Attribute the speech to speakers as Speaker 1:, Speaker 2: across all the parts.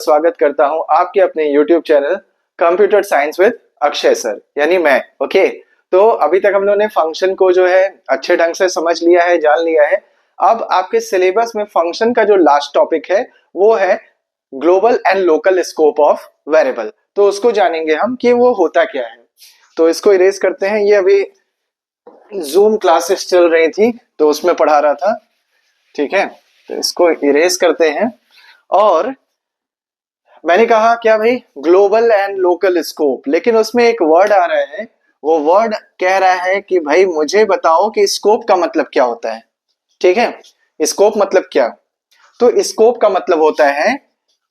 Speaker 1: स्वागत करता हूं आपके अपने YouTube channel computer science with Akshay sir, यानी मैं। ओके, तो अभी तक हम लोगों ने फंक्शन को जो है अच्छे ढंग से समझ लिया है, जान लिया है। अब आपके सिलेबस में फंक्शन का जो लास्ट टॉपिक है वो है global and local scope of variable. तो उसको जानेंगे हम कि वो होता क्या है। तो इसको इरेज करते हैं। ये अभी जूम क्लासेस चल रही थी तो उसमें पढ़ा रहा था, ठीक है। तो इसको इरेज करते हैं। और मैंने कहा क्या भाई, ग्लोबल एंड लोकल स्कोप, लेकिन उसमें एक वर्ड आ रहा है। वो वर्ड कह रहा है कि भाई मुझे बताओ कि स्कोप का मतलब क्या होता है। ठीक है, स्कोप मतलब क्या? तो स्कोप का मतलब होता है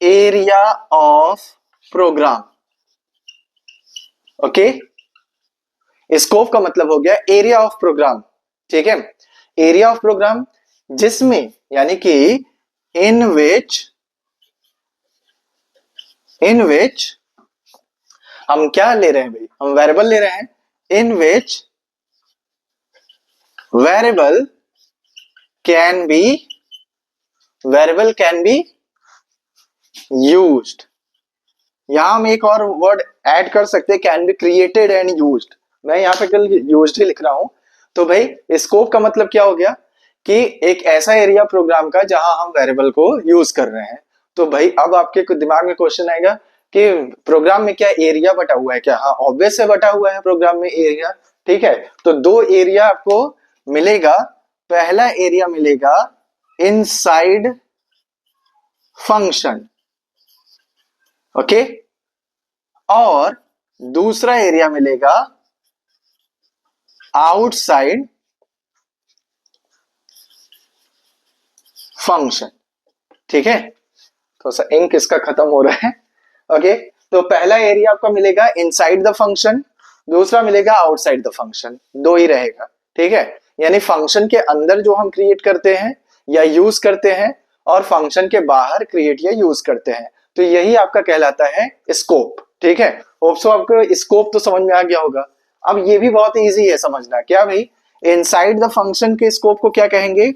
Speaker 1: area of program. Okay, scope का मतलब हो गया एरिया ऑफ प्रोग्राम। ठीक है, एरिया ऑफ प्रोग्राम जिसमें, यानी कि इन विच हम क्या ले रहे हैं भाई, हम वेरिएबल ले रहे हैं। इन which variable can be used. यहां हम एक और वर्ड ऐड कर सकते हैं, can be created and used. मैं यहां पे कल यूज्ड ही लिख रहा हूं। तो भाई स्कोप का मतलब क्या हो गया कि एक ऐसा एरिया प्रोग्राम का जहां हम वेरिएबल को यूज कर रहे हैं। तो भाई अब आपके दिमाग में क्वेश्चन आएगा कि प्रोग्राम में क्या एरिया बटा हुआ है क्या? हाँ, ऑब्वियस से बटा हुआ है प्रोग्राम में एरिया। ठीक है, तो दो एरिया आपको मिलेगा। पहला एरिया मिलेगा इनसाइड फंक्शन, ओके, और दूसरा एरिया मिलेगा आउटसाइड फंक्शन। ठीक है, थोड़ा सा इंक इसका खत्म हो रहा है। ओके, तो पहला एरिया आपको मिलेगा इनसाइड द फंक्शन, दूसरा मिलेगा आउटसाइड द फंक्शन। दो ही रहेगा। ठीक है, यानी फंक्शन के अंदर जो हम क्रिएट करते हैं या यूज करते हैं, और फंक्शन के बाहर क्रिएट या यूज करते हैं। तो यही आपका कहलाता है स्कोप। ठीक है, होप सो आपको स्कोप तो समझ में आ गया होगा। अब ये भी बहुत इजी है समझना। क्या भाई, इनसाइड द फंक्शन के स्कोप को क्या कहेंगे?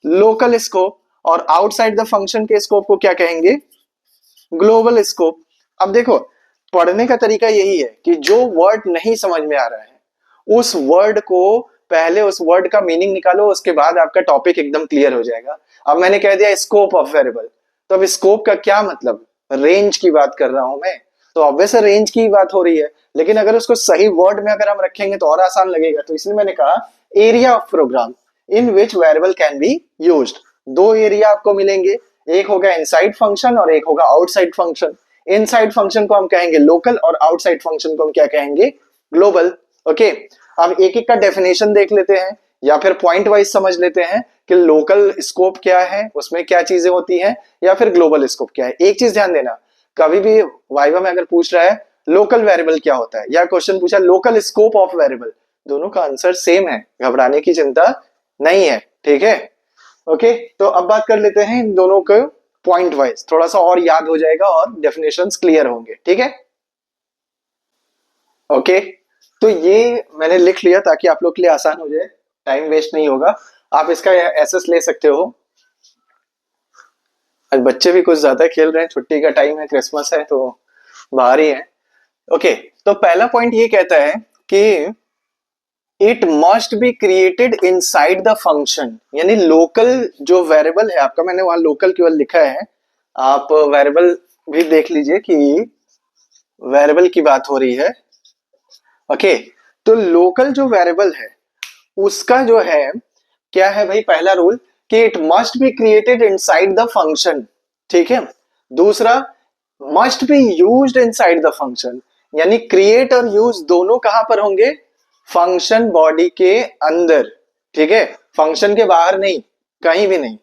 Speaker 1: Local scope. और आउटसाइड द फंक्शन के स्कोप को क्या कहेंगे? Global scope. अब देखो, पढ़ने का तरीका यही है कि जो वर्ड नहीं समझ में आ रहा है उस वर्ड को पहले उस वर्ड का मीनिंग निकालो, उसके बाद आपका टॉपिक एकदम क्लियर हो जाएगा। अब मैंने कह दिया स्कोप ऑफ वेरिएबल, तो अब स्कोप का क्या मतलब? रेंज की बात कर रहा हूं मैं, तो ऑब्वियस रेंज की बात हो रही है। लेकिन अगर उसको सही वर्ड में अगर हम रखेंगे तो और आसान लगेगा। तो इसलिए मैंने कहा area of program in which variable can be used. दो एरिया आपको मिलेंगे, एक होगा इनसाइड फंक्शन और एक होगा आउटसाइड फंक्शन। इनसाइड फंक्शन को हम कहेंगे लोकल और आउटसाइड फंक्शन को हम क्या कहेंगे? ग्लोबल। ओके, अब एक एक का डेफिनेशन देख लेते हैं या फिर पॉइंट वाइज समझ लेते हैं कि लोकल स्कोप क्या है, उसमें क्या चीजें होती हैं, या फिर ग्लोबल स्कोप क्या है। एक चीज ध्यान देना, कभी भी वाइवा में अगर पूछ रहा है लोकल वेरिएबल क्या होता है, या क्वेश्चन पूछा लोकल स्कोप ऑफ वेरिएबल, दोनों का आंसर सेम है, घबराने की चिंता नहीं है। ठीक है, ओके, तो अब बात कर लेते हैं इन दोनों को पॉइंट वाइज, थोड़ा सा और याद हो जाएगा और डेफिनेशंस क्लियर होंगे। ठीक है, ओके, तो ये मैंने लिख लिया ताकि आप लोग के लिए आसान हो जाए, टाइम वेस्ट नहीं होगा। आप इसका एसेस ले सकते हो। आज बच्चे भी कुछ ज्यादा खेल रहे हैं, छुट्टी का टाइम है, क्रिसमस है तो बाहर ही है। ओके, तो पहला पॉइंट ये कहता है कि it must be created inside the function, यानी लोकल जो वेरिएबल है आपका, मैंने वहां लोकल केवल लिखा है, आप वेरिएबल भी देख लीजिए कि वेरिएबल की बात हो रही है। ओके, तो लोकल जो वेरिएबल है उसका जो है क्या है भाई, पहला रूल कि it must be created inside the function. ठीक है, दूसरा must be used inside the function, यानी क्रिएट और यूज दोनों कहां पर होंगे? फंक्शन बॉडी के अंदर। ठीक है, फंक्शन के बाहर नहीं, कहीं भी नहीं।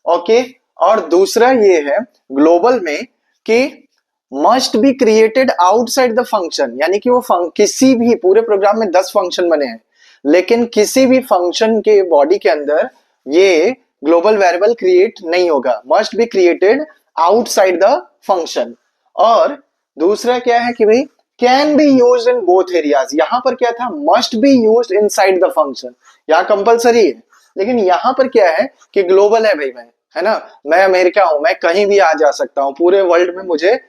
Speaker 1: ओके, और दूसरा ये है ग्लोबल में कि must be created outside the function, यानी कि वो किसी भी, पूरे प्रोग्राम में 10 फंक्शन बने हैं लेकिन किसी भी फंक्शन के बॉडी के अंदर ये ग्लोबल वेरिएबल क्रिएट नहीं होगा। Must be created outside the function. और दूसरा क्या है कि भाई can be used in both areas. यहां पर क्या था? Must B used inside the function, यहां कंपलसरी है, लेकिन यहां पर क्या है कि ग्लोबल है भाई, मैं है ना, मैं अमेरिका हूं, मैं कहीं भी आ जा सकता हूं, पूरे वर्ल्ड में मुझे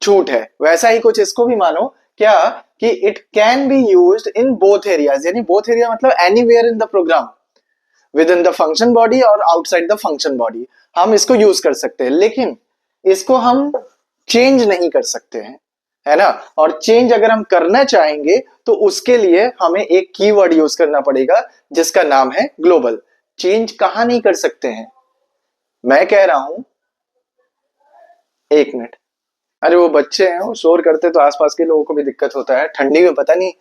Speaker 1: छूट है। वैसा ही कुछ इसको भी मानो क्या, कि it can be used in both areas, यानी बोथ एरिया मतलब anywhere in the program, within the function body और आउटसाइड द फंक्शन बॉडी, हम इसको यूज कर सकते हैं। लेकिन इसको हम चेंज नहीं कर सकते हैं, है ना। और चेंज अगर हम करना चाहेंगे तो उसके लिए हमें एक कीवर्ड यूज करना पड़ेगा जिसका नाम है ग्लोबल। चेंज कहां नहीं कर सकते हैं, मैं कह रहा हूं, एक मिनट, अरे वो बच्चे हैं वो शोर करते तो आसपास के लोगों को भी दिक्कत होता है। ठंडी में पता नहीं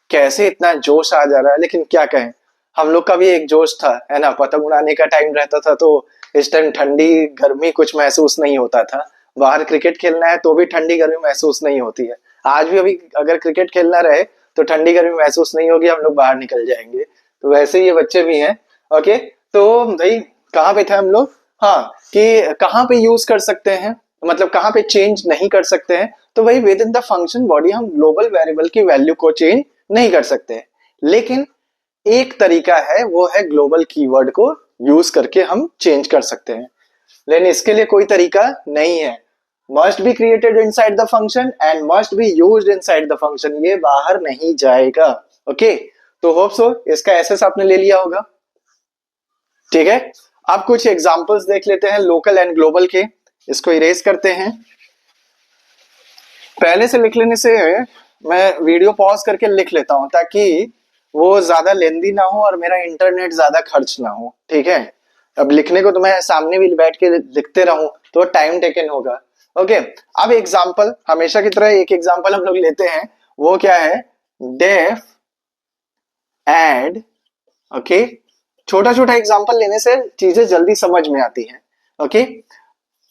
Speaker 1: कैसे इतना जोश आ जा रहा है, लेकिन क्या कहें, हम लोग का भी एक जोश था, है ना। पतंग उड़ाने का टाइम रहता था तो इस टाइम ठंडी गर्मी कुछ महसूस नहीं होता था। बाहर क्रिकेट खेलना है तो भी ठंडी गर्मी महसूस नहीं होती है। आज भी अभी अगर क्रिकेट खेलना रहे तो ठंडी गर्मी महसूस नहीं होगी, हम लोग बाहर निकल जाएंगे। तो वैसे ही ये बच्चे भी हैं। ओके, तो भाई कहाँ पे थे हम लोग, हाँ, कि कहाँ पे यूज कर सकते हैं, मतलब कहाँ पे चेंज नहीं कर सकते हैं। तो वही with in the function body हम ग्लोबल वेरिएबल की वैल्यू को चेंज नहीं कर सकते, लेकिन एक तरीका है, वो है ग्लोबल कीवर्ड को यूज करके हम चेंज कर सकते हैं। लेकिन इसके लिए कोई तरीका नहीं है। Must be created inside the function and must be used inside the function, ये बाहर नहीं जाएगा। ओके, तो होप सो इसका एसेस आपने ले लिया होगा। ठीक है, अब कुछ एग्जांपल्स देख लेते हैं लोकल एंड ग्लोबल के। इसको इरेज करते हैं। पहले से लिख लेने से मैं वीडियो पॉज करके लिख लेता हूं ताकि वो ज्यादा लेंदी ना हो और मेरा इंटरनेट ज्यादा खर्च ना हो। ठीक है, अब लिखने को तो मैं सामने भी बैठ के लिखते रहूं तो टाइम टेकन होगा। ओके, अब एग्जांपल हमेशा की तरह एक एग्जांपल हम लोग लेते हैं, वो क्या है, डेफ एड। ओके, छोटा छोटा एग्जांपल लेने से चीजें जल्दी समझ में आती हैं। Okay,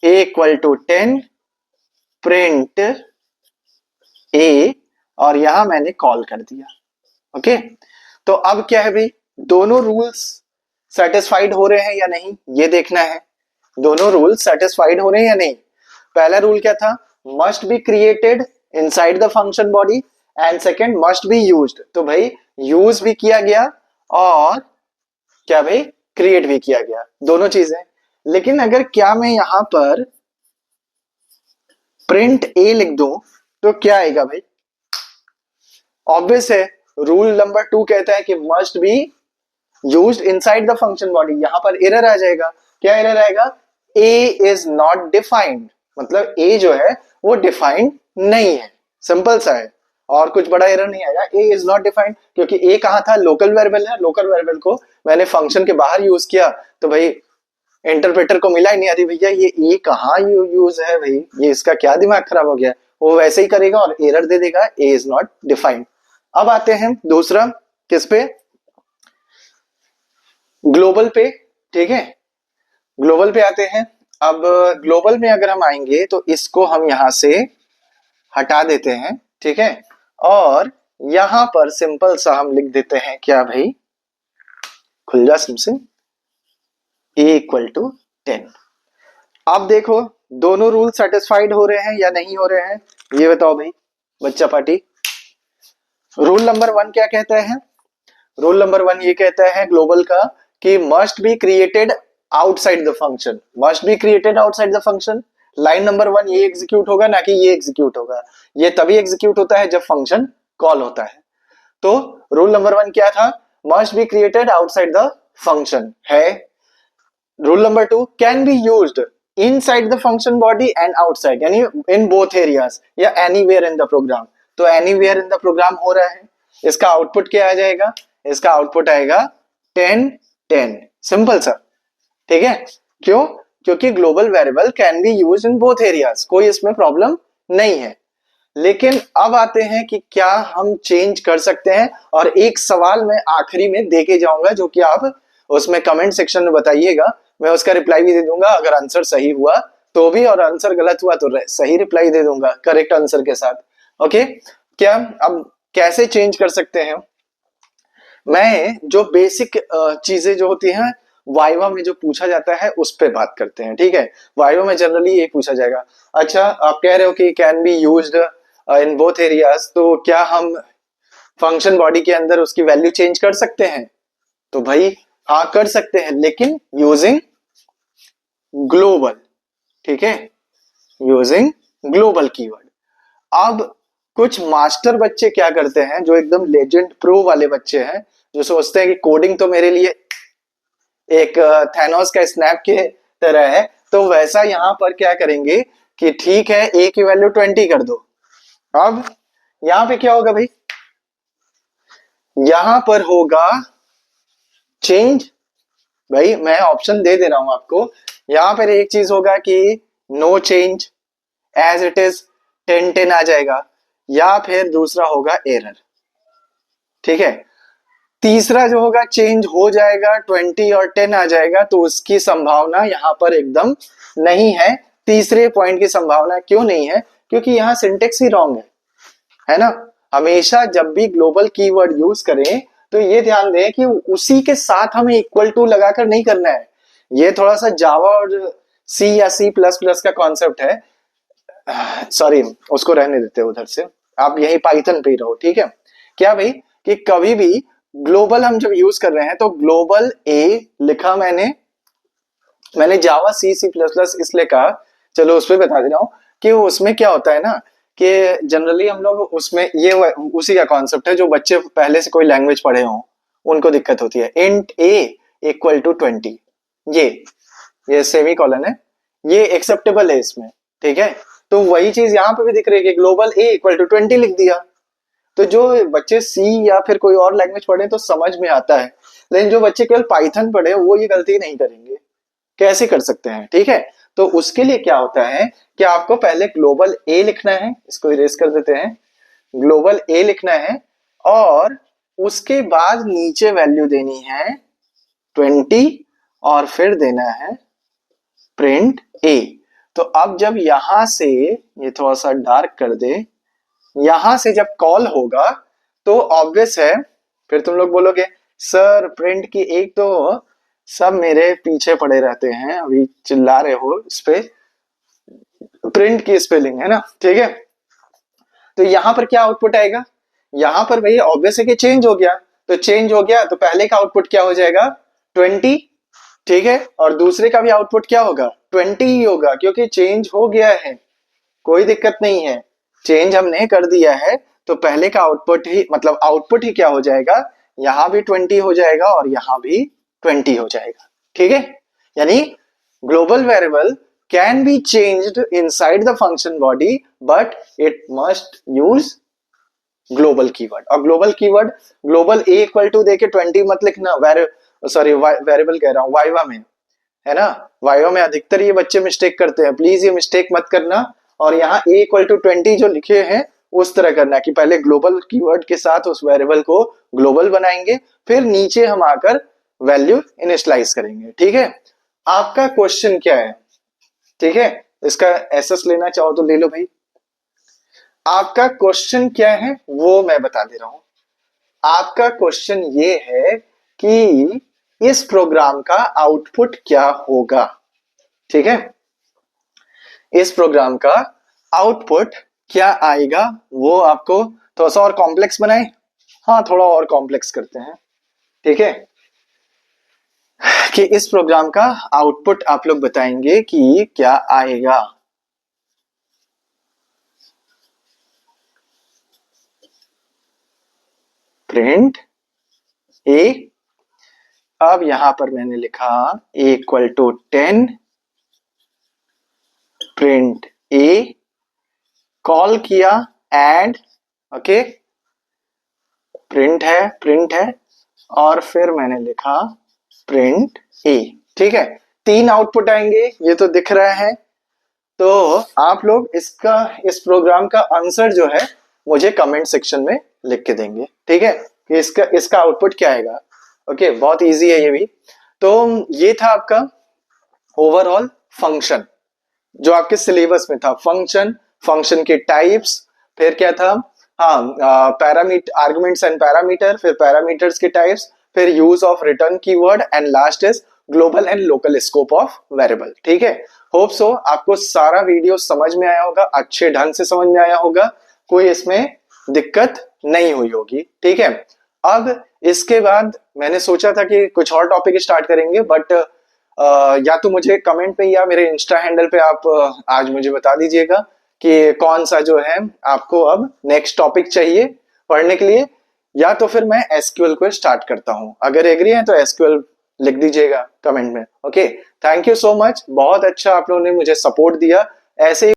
Speaker 1: a equal to 10 print a, और यहां मैंने कॉल कर दिया। ओके, तो अब क्या है भाई, दोनों रूल्स सेटिस्फाइड हो रहे हैं या नहीं ये देखना है। दोनों रूल्स सेटिस्फाइड हो रहे हैं या नहीं। पहला रूल क्या था, must be created inside the function body, and second must be used. तो भाई यूज भी किया गया और क्या भाई क्रिएट भी किया गया, दोनों चीजें। लेकिन अगर क्या मैं यहां पर प्रिंट ए लिख दूं तो क्या आएगा भाई, ऑब्वियस है, रूल नंबर 2 कहता है कि must be used inside the function body. यहां पर एरर आ जाएगा। क्या एरर आएगा, ए इज नॉट डिफाइंड, मतलब ए जो है वो डिफाइंड नहीं है, सिंपल सा है, और कुछ बड़ा एरर नहीं आएगा। ए इज नॉट डिफाइंड क्योंकि ए कहां था, लोकल वेरिएबल है, लोकल वेरिएबल को मैंने फंक्शन के बाहर यूज किया तो भाई इंटरप्रेटर को मिला ही नहीं, अरे भैया ये ए कहाँ यूज है, भाई ये इसका क्या दिमाग खराब हो गया। वो वैसे ही करेगा और एरर दे देगा, ए इज नॉट डिफाइंड। अब आते हैं दूसरा, किस पे, ग्लोबल पे। ठीक है, ग्लोबल पे आते हैं। अब ग्लोबल में अगर हम आएंगे तो इसको हम यहां से हटा देते हैं। ठीक है, और यहां पर सिंपल सा हम लिख देते हैं क्या भाई, खुल जा सिमसिम, ए इक्वल टू 10। अब देखो दोनों रूल सेटिस्फाइड हो रहे हैं या नहीं हो रहे हैं, ये बताओ भाई बच्चा पार्टी। रूल नंबर 1 क्या कहता है, रूल नंबर 1 ये कहता है ग्लोबल का कि must be created outside the function, must be created outside the function. Line number 1 ये एग्जीक्यूट होगा ना कि ये एग्जीक्यूट होगा, ये तभी एग्जीक्यूट होता है जब फंक्शन कॉल होता है। तो रूल नंबर 1 क्या था, must be created outside the function है। Rule number 2 can be used inside the function body and outside, यानी इन बोथ एरियाज या एनीवेयर इन द प्रोग्राम। तो एनीवेयर इन द प्रोग्राम हो रहा है, इसका आउटपुट क्या आ जाएगा, इसका आउटपुट आएगा 10 10, सिंपल सा। ठीक है, क्यों, क्योंकि global variable can be used in both areas, कोई इसमें प्रॉब्लम नहीं है। लेकिन अब आते हैं कि क्या हम चेंज कर सकते हैं, और एक सवाल मैं आखिरी में देके जाऊंगा जो कि आप उसमें कमेंट सेक्शन में बताइएगा, मैं उसका रिप्लाई भी दे दूंगा अगर आंसर सही हुआ तो भी, और आंसर गलत हुआ तो सही रिप्लाई दे दूंगा करेक्ट आंसर के साथ। ओके, क्या अब कैसे चेंज कर सकते हैं, मैं जो बेसिक चीजें जो होती हैं वाइवा में जो पूछा जाता है उस पे बात करते हैं। ठीक है, वाइवा में जनरली ये पूछा जाएगा, अच्छा आप कह रहे हो कि can be used in both areas, तो क्या हम फंक्शन बॉडी के अंदर उसकी वैल्यू चेंज कर सकते हैं। तो भाई हाँ कर सकते हैं, लेकिन यूजिंग ग्लोबल, ठीक है, यूजिंग ग्लोबल कीवर्ड। अब कुछ मास्टर बच्चे क्या करते हैं, जो एकदम लेजेंड प्रो वाले बच्चे हैं, जो सोचते हैं कि कोडिंग तो मेरे लिए एक थैनोस का स्नैप के तरह है, तो वैसा यहां पर क्या करेंगे कि ठीक है ए की वैल्यू 20 कर दो। अब यहां पे क्या होगा भाई, यहां पर होगा चेंज। भाई मैं ऑप्शन दे दे रहा हूं आपको, यहां पर एक चीज होगा कि no change, as it is 10 आ जाएगा, या फिर दूसरा होगा एरर, ठीक है। तीसरा जो होगा चेंज हो जाएगा, 20 और 10 आ जाएगा, तो उसकी संभावना यहां पर एकदम नहीं है। तीसरे पॉइंट की संभावना क्यों नहीं है, क्योंकि यहां सिंटेक्स ही रॉन्ग है ना। हमेशा जब भी ग्लोबल कीवर्ड यूज करें तो ये ध्यान दें कि उसी के साथ हमें इक्वल टू लगाकर नहीं करना है। ये थोड़ा सा जावा और सी या सी प्लस प्लस का कॉन्सेप्ट है, सॉरी उसको रहने देते हैं उधर से, आप यही पाइथन पे ही रहो, ठीक है। क्या भाई कि कभी भी ग्लोबल हम जब यूज कर रहे हैं तो ग्लोबल ए लिखा मैंने जावा सी सी प्लस प्लस इसलिए कहा, चलो उस पर बता दे रहा हूँ कि उसमें क्या होता है ना कि जनरली हम लोग उसमें ये उसी का कॉन्सेप्ट है, जो बच्चे पहले से कोई लैंग्वेज पढ़े हों उनको दिक्कत होती है। इंट ए इक्वल टू 20, ये सेमी कॉलन है, ये एक्सेप्टेबल है इसमें, ठीक है। तो वही चीज यहाँ पे भी दिख रही है कि ग्लोबल ए इक्वल टू 20 लिख दिया, तो जो बच्चे सी या फिर कोई और लैंग्वेज पढ़े तो समझ में आता है, लेकिन जो बच्चे केवल पाइथन पढ़े वो ये गलती नहीं करेंगे, कैसे कर सकते हैं, ठीक है। तो उसके लिए क्या होता है कि आपको पहले ग्लोबल ए लिखना है, इसको इरेज कर देते हैं, ग्लोबल ए लिखना है, और उसके बाद नीचे वैल्यू देनी है 20 और फिर देना है प्रिंट ए। तो अब जब यहां से, ये थोड़ा सा डार्क कर दे, यहां से जब कॉल होगा तो ऑब्वियस है, फिर तुम लोग बोलोगे सर प्रिंट की एक तो सब मेरे पीछे पड़े रहते हैं, अभी चिल्ला रहे हो इस पे, प्रिंट की स्पेलिंग है ना, ठीक है। तो यहां पर क्या आउटपुट आएगा, यहां पर भैया ऑब्वियस है कि चेंज हो गया, तो चेंज हो गया तो पहले का आउटपुट क्या हो जाएगा 20, ठीक है, और दूसरे का भी आउटपुट क्या होगा 20 ही होगा, क्योंकि चेंज हो गया है, कोई दिक्कत नहीं है, चेंज हमने कर दिया है, तो पहले का आउटपुट ही मतलब आउटपुट ही क्या हो जाएगा, यहां भी 20 हो जाएगा और यहां भी 20 हो जाएगा, ठीक है। यानी global variable can be changed inside the function body, but it must use global keyword. और global keyword global a equal to देके 20 मत लिखना, वेरिएबल कह रहा हूं, वाइवा में है ना, वाइवा में अधिकतर ये बच्चे मिस्टेक करते हैं, प्लीज ये मिस्टेक मत करना। और यहाँ a इक्वल टू 20 जो लिखे हैं उस तरह करना कि पहले ग्लोबल कीवर्ड के साथ उस वेरिएबल को ग्लोबल बनाएंगे, फिर नीचे हम आकर वैल्यू इनिशियलाइज करेंगे, ठीक है। आपका क्वेश्चन क्या है, ठीक है, इसका एसएस लेना चाहो तो ले लो भाई। आपका क्वेश्चन क्या है वो मैं बता दे रहा हूं। आपका क्वेश्चन ये है कि इस प्रोग्राम का आउटपुट क्या होगा, ठीक है, इस प्रोग्राम का आउटपुट क्या आएगा, वो आपको थोड़ा सा और कॉम्प्लेक्स बनाए, हाँ थोड़ा और कॉम्प्लेक्स करते हैं, ठीक है, कि इस प्रोग्राम का आउटपुट आप लोग बताएंगे कि क्या आएगा। प्रिंट ए, अब यहां पर मैंने लिखा a equal to 10, print A, call किया एंड, ओके, प्रिंट है, और फिर मैंने लिखा प्रिंट ए, ठीक है। 3 आउटपुट आएंगे, ये तो दिख रहा है। तो आप लोग इस प्रोग्राम का आंसर जो है मुझे कमेंट सेक्शन में लिख के देंगे, ठीक है, कि इसका आउटपुट क्या आएगा। ओके, बहुत इजी है ये भी। तो ये था आपका ओवरऑल फंक्शन जो आपके सिलेबस में था, फंक्शन के टाइप्स, फिर क्या था, हाँ पैरामीटर, आर्गुमेंट्स एंड पैरामीटर, फिर पैरामीटर्स के टाइप्स, फिर use of return keyword, and last is global and local scope of variable, ठीक है। होप सो आपको सारा वीडियो समझ में आया होगा, अच्छे ढंग से समझ में आया होगा, कोई इसमें दिक्कत नहीं हुई होगी, ठीक है। अब इसके बाद मैंने सोचा था कि कुछ और टॉपिक स्टार्ट करेंगे, बट या तो मुझे कमेंट पे या मेरे इंस्टा हैंडल पे आप आज मुझे बता दीजिएगा कि कौन सा जो है आपको अब नेक्स्ट टॉपिक चाहिए पढ़ने के लिए, या तो फिर मैं एसक्यूएल को स्टार्ट करता हूं। अगर एग्री है तो एसक्यूएल लिख दीजिएगा कमेंट में। Okay, thank you so much, बहुत अच्छा आप लोगों ने मुझे सपोर्ट दिया। ऐसे ही